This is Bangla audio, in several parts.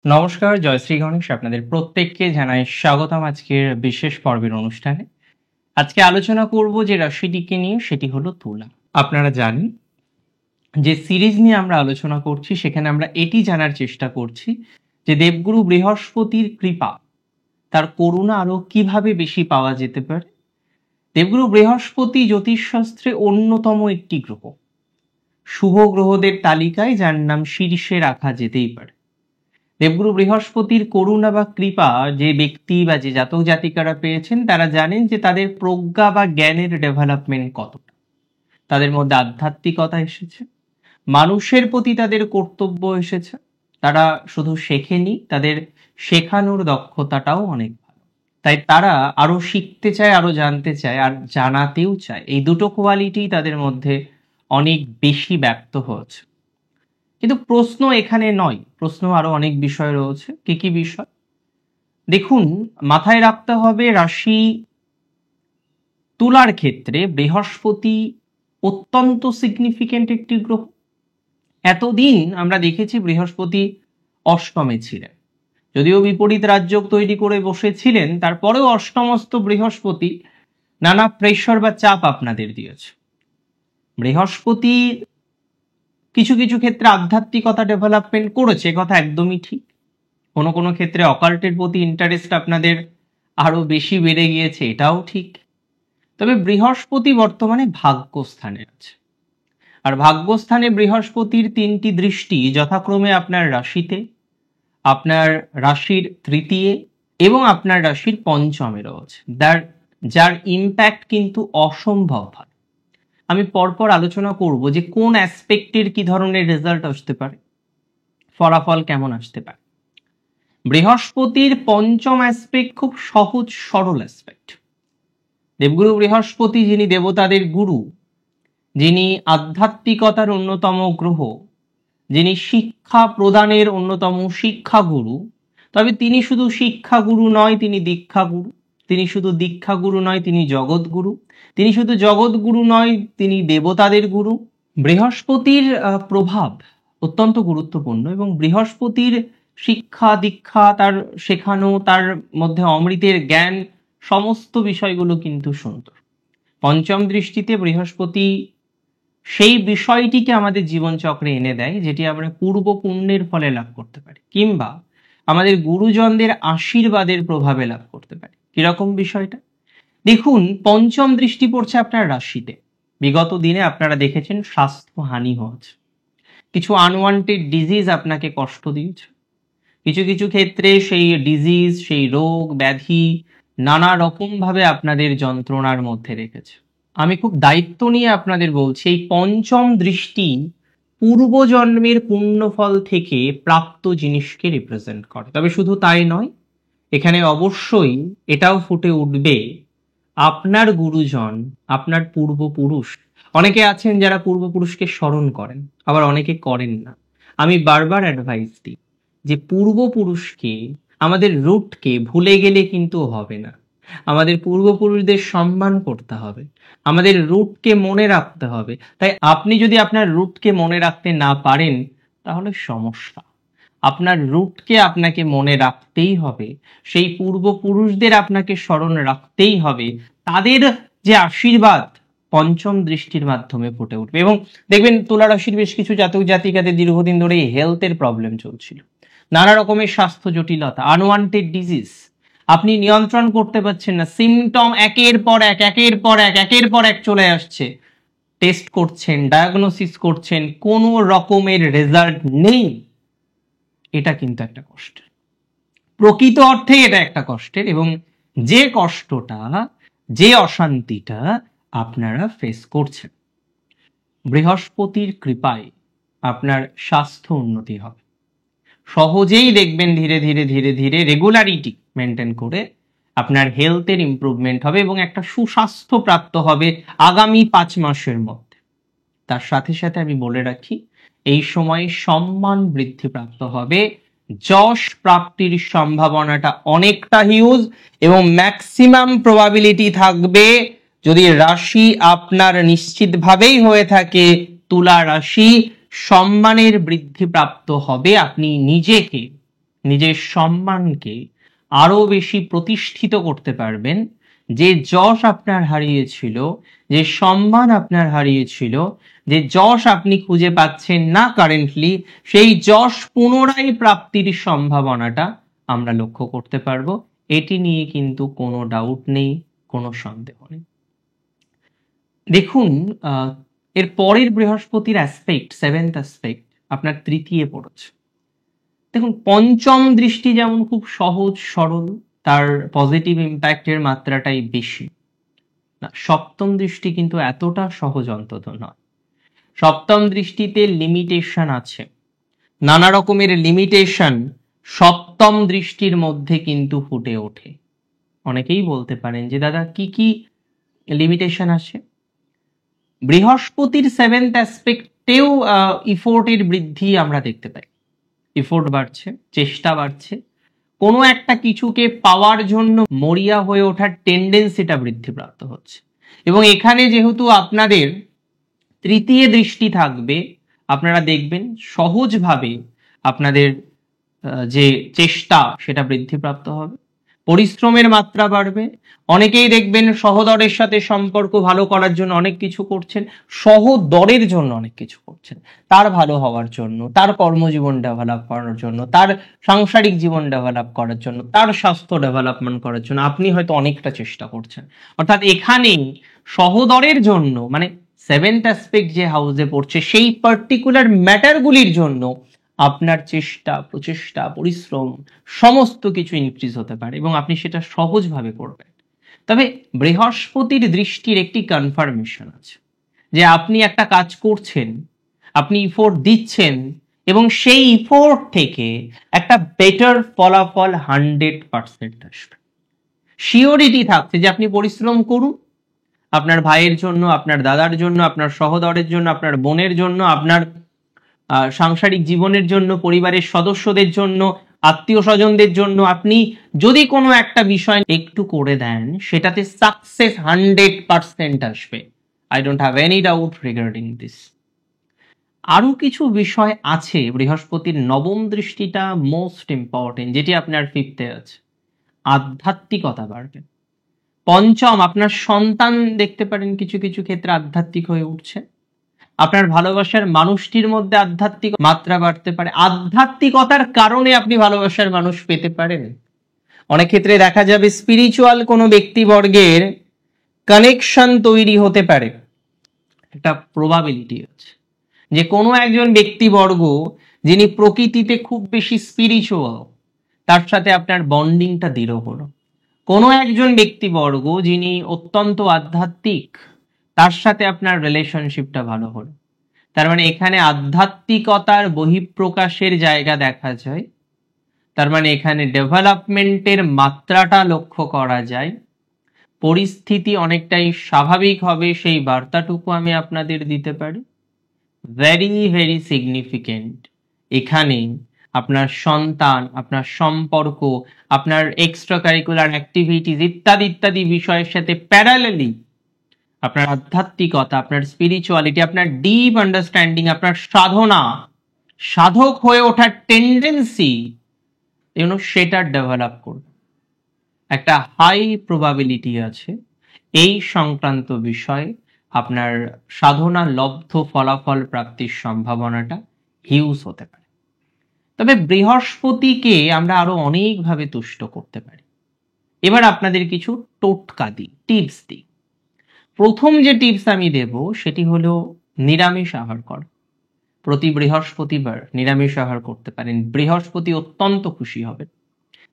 নমস্কার, জয়শ্রী গণেশ আপনাদের প্রত্যেককে জানাই স্বাগতম আজকের বিশেষ পর্বের অনুষ্ঠানে। আজকে আলোচনা করব যে রাশিটিকে নিয়ে, সেটি হলো তুলা। আপনারা জানেন যে সিরিজ নিয়ে আমরা আলোচনা করছি, সেখানে আমরা এটি জানার চেষ্টা করছি যে দেবগুরু বৃহস্পতির কৃপা, তার করুণা আরো কিভাবে বেশি পাওয়া যেতে পারে। দেবগুরু বৃহস্পতি জ্যোতিষশাস্ত্রে অন্যতম একটি গ্রহ, শুভ গ্রহদের তালিকায় যার নাম শীর্ষে রাখা যেতেই পারে। দেবগুরু বৃহস্পতির করুণা বা কৃপা যে ব্যক্তি বা যে জাতক জাতিকারা পেয়েছেন, তারা জানেন যে তাদের প্রজ্ঞা বা জ্ঞানের ডেভেলপমেন্ট কতটা, তাদের মধ্যে আধ্যাত্মিকতা এসেছে, মানুষের প্রতি তাদের কর্তব্য এসেছে। তারা শুধু শেখেনি, তাদের শেখানোর দক্ষতাটাও অনেক ভালো। তাই তারা আরো শিখতে চায়, আরো জানতে চায়, আর জানাতেও চায়। এই দুটো কোয়ালিটি তাদের মধ্যে অনেক বেশি ব্যক্ত হয়েছে। কিন্তু প্রশ্ন এখানে নয়, প্রশ্ন আরো অনেক বিষয় রয়েছে। কি কি বিষয়? দেখুন, মাথায় রাখতে হবে রাশি তুলার ক্ষেত্রে বৃহস্পতি অত্যন্ত সিগনিফিকেন্ট একটি গ্রহ। এতদিন আমরা দেখেছি বৃহস্পতি অষ্টমে ছিলেন, যদিও বিপরীত রাজযোগ তৈরি করে বসেছিলেন, তারপরেও অষ্টমস্ত বৃহস্পতি নানা প্রেশার বা চাপ আপনাদের দিয়েছে। বৃহস্পতি কিছু কিছু ক্ষেত্রে আধ্যাত্মিকতা ডেভেলপমেন্ট করেছে, কথা একদমই ঠিক। কোনো কোনো ক্ষেত্রে অকাল্টের প্রতি ইন্টারেস্ট আপনাদের আরো বেশি বেড়ে গিয়েছে, এটাও ঠিক। তবে বৃহস্পতি বর্তমানে ভাগ্যস্থানে আছে, আর ভাগ্যস্থানে বৃহস্পতির তিনটি দৃষ্টি যথাক্রমে আপনার রাশিতে, আপনার রাশির তৃতীয় এবং আপনার রাশির পঞ্চমে রয়েছে, যার ইম্প্যাক্ট কিন্তু অসম্ভব ভালো। আমি পরপর আলোচনা করব যে কোন অ্যাসপেক্টের কি ধরনের রেজাল্ট আসতে পারে, ফলাফল কেমন আসতে পারে। বৃহস্পতির পঞ্চম অ্যাসপেক্ট খুব সহজ সরল অ্যাসপেক্ট। দেবগুরু বৃহস্পতি, যিনি দেবতাদের গুরু, যিনি আধ্যাত্মিকতার অন্যতম গ্রহ, যিনি শিক্ষা প্রদানের অন্যতম শিক্ষাগুরু, তবে তিনি শুধু শিক্ষাগুরু নয়, তিনি দীক্ষাগুরু। তিনি শুধু দীক্ষাগুরু নয়, তিনি জগৎগুরু। তিনি শুধু জগৎগুরু নয়, তিনি দেবতাদের গুরু। বৃহস্পতির প্রভাব অত্যন্ত গুরুত্বপূর্ণ, এবং বৃহস্পতির শিক্ষা দীক্ষা, তার শেখানো, তার মধ্যে অমৃতের জ্ঞান, সমস্ত বিষয়গুলো কিন্তু সুন্দর। পঞ্চম দৃষ্টিতে বৃহস্পতি সেই বিষয়টিকে আমাদের জীবনচক্রে এনে দেয়, যেটি আমরা পূর্ব পুণ্যের ফলে লাভ করতে পারি, কিংবা আমাদের গুরুজনদের আশীর্বাদের প্রভাবে লাভ করতে পারি। কিরকম বিষয়টা দেখুন, পঞ্চম দৃষ্টি পড়ছে আপনার রাশিতে। বিগত দিনে আপনারা দেখেছেন স্বাস্থ্যহানি হচ্ছে, কিছু আনওয়ান্টেড ডিজিজ আপনাকে কষ্ট দিয়েছে। কিছু কিছু ক্ষেত্রে সেই ডিজিজ, সেই রোগ ব্যাধি নানা রকম ভাবে আপনাদের যন্ত্রণার মধ্যে রেখেছে। আমি খুব দায়িত্ব নিয়ে আপনাদের বলছি, এই পঞ্চম দৃষ্টি পূর্বজন্মের পুণ্যফল থেকে প্রাপ্ত জিনিসকে রিপ্রেজেন্ট করে। তবে শুধু তাই নয়, এখানে অবশ্যই এটাও ফুটে উঠবে আপনার গুরুজন, আপনার পূর্বপুরুষ। অনেকে আছেন যারা পূর্বপুরুষকে স্মরণ করেন, আবার অনেকে করেন না। আমি বারবার অ্যাডভাইস দিই যে পূর্বপুরুষকে, আমাদের রুটকে ভুলে গেলে কিন্তু হবে না। আমাদের পূর্বপুরুষদের সম্মান করতে হবে, আমাদের রুটকে মনে রাখতে হবে। তাই আপনি যদি আপনার রুটকে মনে রাখতে না পারেন, তাহলে সমস্যা। আপনার রুটকে আপনাকে মনে রাখতেই হবে, সেই পূর্বপুরুষদের আপনাকে স্মরণ রাখতেই হবে। তাদের যে আশীর্বাদ পঞ্চম দৃষ্টির মাধ্যমে ফুটে উঠবে। এবং দেখবেন তুলা রাশির বেশ কিছু জাতক জাতিকাদের দীর্ঘদিন ধরে হেলথের প্রবলেম চলছিল, নানা রকমের স্বাস্থ্য জটিলতা, আনওয়ান্টেড ডিজিজ, আপনি নিয়ন্ত্রণ করতে পারছেন না। সিমটম একের পর এক একের পর এক একের পর এক চলে আসছে। টেস্ট করছেন, ডায়াগনোসিস করছেন, কোনো রকমের রেজাল্ট নেই। এটা কিন্তু একটা কষ্টের, প্রকৃত অর্থে এটা একটা কষ্টের। এবং যে কষ্টটা, যে অশান্তিটা আপনারা ফেস করছেন, বৃহস্পতির কৃপায় আপনার স্বাস্থ্য উন্নতি হবে। সহজেই দেখবেন ধীরে ধীরে ধীরে ধীরে রেগুলারিটি মেনটেন করে আপনার হেলথের ইমপ্রুভমেন্ট হবে এবং একটা সুস্বাস্থ্য প্রাপ্ত হবে আগামী 5 মাসের মধ্যে। তার সাথে সাথে আমি বলে রাখি, এই সময় সম্মান বৃদ্ধি প্রাপ্ত হবে, যশ প্রাপ্তির সম্ভাবনাটা অনেকটা হিউজ, এবং ম্যাক্সিমাম প্রবাবিলিটি থাকবে, যদি রাশি আপনার নিশ্চিতভাবেই হয়ে থাকে তুলা রাশি, সম্মানের বৃদ্ধি প্রাপ্ত হবে। আপনি নিজেকে নিজের সম্মানকে আরো বেশি প্রতিষ্ঠিত করতে পারবেন। যে যশ আপনার হারিয়েছিল, যে সম্মান আপনার হারিয়েছিল, যে যশ আপনি খুঁজে পাচ্ছেন না কারেন্টলি, সেই যশ পুনরায় প্রাপ্তির সম্ভাবনাটা আমরা লক্ষ্য করতে পারবো। এটি নিয়ে কিন্তু কোনো ডাউট নেই, কোনো সন্দেহ নেই। দেখুন, এর পরের বৃহস্পতির অ্যাসপেক্ট, সেভেন্থ অ্যাসপেক্ট আপনার তৃতীয় পড়েছে। দেখুন, পঞ্চম দৃষ্টি যেমন খুব সহজ সরল, তার পজিটিভ ইম্প্যাক্টের মাত্রাটাই বেশি, না সপ্তম দৃষ্টি কিন্তু এতটা সহজ অন্তত নয়। সপ্তম দৃষ্টিতে লিমিটেশন আছে, নানা রকমের লিমিটেশন সপ্তম দৃষ্টির মধ্যে কিন্তু ফুটে ওঠে। অনেকেই বলতে পারেন যে দাদা কি কি লিমিটেশন আছে? বৃহস্পতির সেভেন্থ অ্যাসপেক্টেও ইফোর্টের বৃদ্ধি আমরা দেখতে পাই। ইফোর্ট বাড়ছে, চেষ্টা বাড়ছে, কোনো একটা কিছুকে পাওয়ার জন্য মরিয়া হয়ে ওঠার টেন্ডেন্সিটা বৃদ্ধিপ্রাপ্ত হচ্ছে। এবং এখানে যেহেতু আপনাদের তৃতীয় দৃষ্টি থাকবে, আপনারা দেখবেন সহজভাবে আপনাদের যে চেষ্টা সেটা বৃদ্ধিপ্রাপ্ত হবে, পরিশ্রমের মাত্রা বাড়বে। অনেকেই দেখবেন সহদরের সাথে সম্পর্ক ভালো করার জন্য অনেক কিছু করছেন, সহদরের জন্য অনেক কিছু করছেন, তার ভালো হওয়ার জন্য, তার কর্মজীবন ডেভেলপ করার জন্য, তার সাংসারিক জীবন ডেভেলপ করার জন্য, তার স্বাস্থ্য ডেভেলপমেন্ট করার জন্য আপনি হয়তো অনেকটা চেষ্টা করছেন। অর্থাৎ এখানে সহদরের জন্য, মানে সেভেন্থ অ্যাসপেক্ট যে হাউসে পড়ছে সেই পার্টিকুলার ম্যাটারগুলির জন্য আপনার চেষ্টা, প্রচেষ্টা, পরিশ্রম সমস্ত কিছু ইনক্রিজ হতে পারে এবং আপনি সেটা সহজভাবে করবেন। তবে বৃহস্পতির দৃষ্টির একটি কনফার্মেশন আছে যে আপনি একটা কাজ করছেন, আপনি ইফোর্ট দিচ্ছেন এবং সেই ইফোর্ট থেকে একটা বেটার ফলাফল 100% আসবে। শিওরিটি থাকছে যে আপনি পরিশ্রম করুন, আপনার ভাইয়ের জন্য, আপনার দাদার জন্য, আপনার সহদরের জন্য, আপনার বোনের জন্য, আপনার সাংসারিক জীবনের জন্য, পরিবারের সদস্যদের জন্য, আত্মীয় স্বজনদের জন্য আপনি যদি কোনো একটা বিষয় একটু করে দেন, সেটাতে সাকসেস 100% আসবে। I don't have any doubt regarding this. আরো কিছু বিষয় আছে, বৃহস্পতির নবম দৃষ্টিটা মোস্ট ইম্পর্টেন্ট, যেটি আপনার ফিফথে আছে। আধ্যাত্মিকতা বাড়বে। পঞ্চম, আপনার সন্তান দেখতে পারেন কিছু কিছু ক্ষেত্রে আধ্যাত্মিক হয়ে উঠছে। আপনার ভালোবাসার মানুষটির মধ্যে আধ্যাত্মিক মাত্রা বাড়তে পারে। আধ্যাত্মিকতার কারণে আপনি ভালোবাসার মানুষ পেতে পারেন। অনেক ক্ষেত্রে দেখা যাবে স্পিরিচুয়াল কোনো ব্যক্তিবর্গের কানেকশন তৈরি হতে পারে। একটা প্রবাবিলিটি আছে যে কোনো একজন ব্যক্তিবর্গ যিনি প্রকৃতিতে খুব বেশি স্পিরিচুয়াল, তার সাথে আপনার বন্ডিংটা দৃঢ় হলো। কোনো একজন ব্যক্তিবর্গ যিনি অত্যন্ত আধ্যাত্মিক, তার সাথে আপনার রিলেশনশিপটা ভালো হলো। তার মানে এখানে আধ্যাত্মিকতার বহিঃপ্রকাশের জায়গা দেখা যায়। তার মানে এখানে ডেভেলপমেন্টের মাত্রাটা লক্ষ্য করা যায়। পরিস্থিতি অনেকটাই স্বাভাবিক হবে, সেই বার্তাটুকু আমি আপনাদের দিতে পারি। Very very significant. এখানে আপনার সন্তান, আপনার সম্পর্ক, আপনার এক্সট্রা কারিকুলার অ্যাক্টিভিটিস ইত্যাদি ইত্যাদি বিষয়ের সাথে প্যারালালি আপনার আধ্যাত্মিকতা, আপনার স্পিরিচুয়ালিটি, আপনার ডিপ আন্ডারস্ট্যান্ডিং, আপনার সাধনা, সাধক হয়ে ওঠার টেন্ডেন্সি, সেটা ডেভেলপ করবে। একটা হাই প্রবাবিলিটি আছে এই সংক্রান্ত বিষয়ে আপনার সাধনা লব্ধ ফলাফল প্রাপ্তির সম্ভাবনাটা হিউজ হতে পারে। তবে বৃহস্পতিকে আমরা আরো অনেকভাবে তুষ্ট করতে পারি। এবার আপনাদের কিছু টোটকা দিই, টিপস দিই। প্রথম যে টিপস আমি দেব সেটি হলো নিরামিষ আহার করা। প্রতি বৃহস্পতিবার নিরামিষ আহার করতে পারেন, বৃহস্পতি অত্যন্ত খুশি হবে।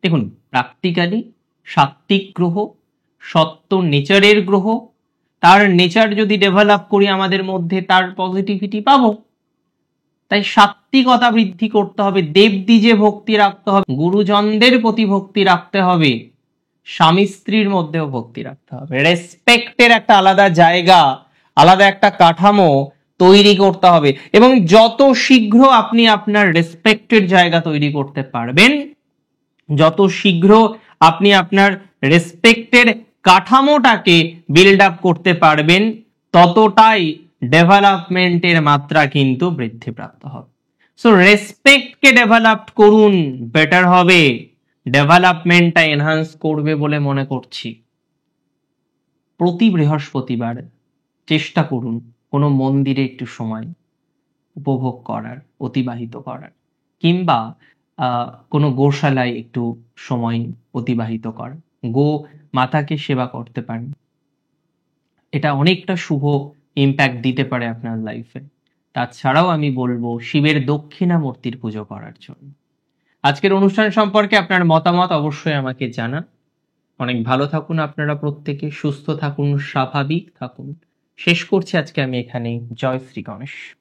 দেখুন, প্র্যাকটিক্যালি সাত্ত্বিক গ্রহ, সত্য নেচারের গ্রহ, তার নেচার যদি ডেভেলপ করি আমাদের মধ্যে, তার পজিটিভিটি পাবো। তাই সাত্ত্বিকতা বৃদ্ধি করতে হবে, দেবদ্বিজে ভক্তি রাখতে হবে, গুরুজনদের প্রতি ভক্তি রাখতে হবে, স্বামী স্ত্রীর মধ্যেও ভক্তি রাখতে হবে, রেসপেক্টের একটা আলাদা জায়গা, আলাদা একটা কাঠামো তৈরি করতে হবে। এবং যত শীঘ্র আপনি আপনার রেসপেক্টের জায়গা তৈরি করতে পারবেন, যত শীঘ্র আপনি আপনার রেসপেক্টের কাঠামোটাকে বিল্ড আপ করতে পারবেন, ততটাই ডেভেলপমেন্টের মাত্রা কিন্তু বৃদ্ধিপ্রাপ্ত হবে। সো রেসপেক্টকে ডেভেলপ করুন, বেটার হবে, ডেভেলপমেন্টটা এনহান্স করবে বলে মনে করছি। প্রতি বৃহস্পতিবার চেষ্টা করুন কোনো মন্দিরে একটু সময় উপভোগ করার, অতিবাহিত করার, কিংবা কোনো গোশালায় একটু সময় অতিবাহিত করার, গো মাতাকে সেবা করতে পারেন। এটা অনেকটা শুভ ইম্প্যাক্ট দিতে পারে আপনার লাইফে। তাছাড়াও আমি বলবো শিবের দক্ষিণামূর্তির পুজো করার জন্য। আজকের অনুষ্ঠান সম্পর্কে আপনার মতামত অবশ্যই আমাকে জানান। অনেক ভালো থাকুন আপনারা প্রত্যেকে, সুস্থ থাকুন, স্বাভাবিক থাকুন। শেষ করছি আজকে আমি এখানেই। জয় শ্রী গণেশ।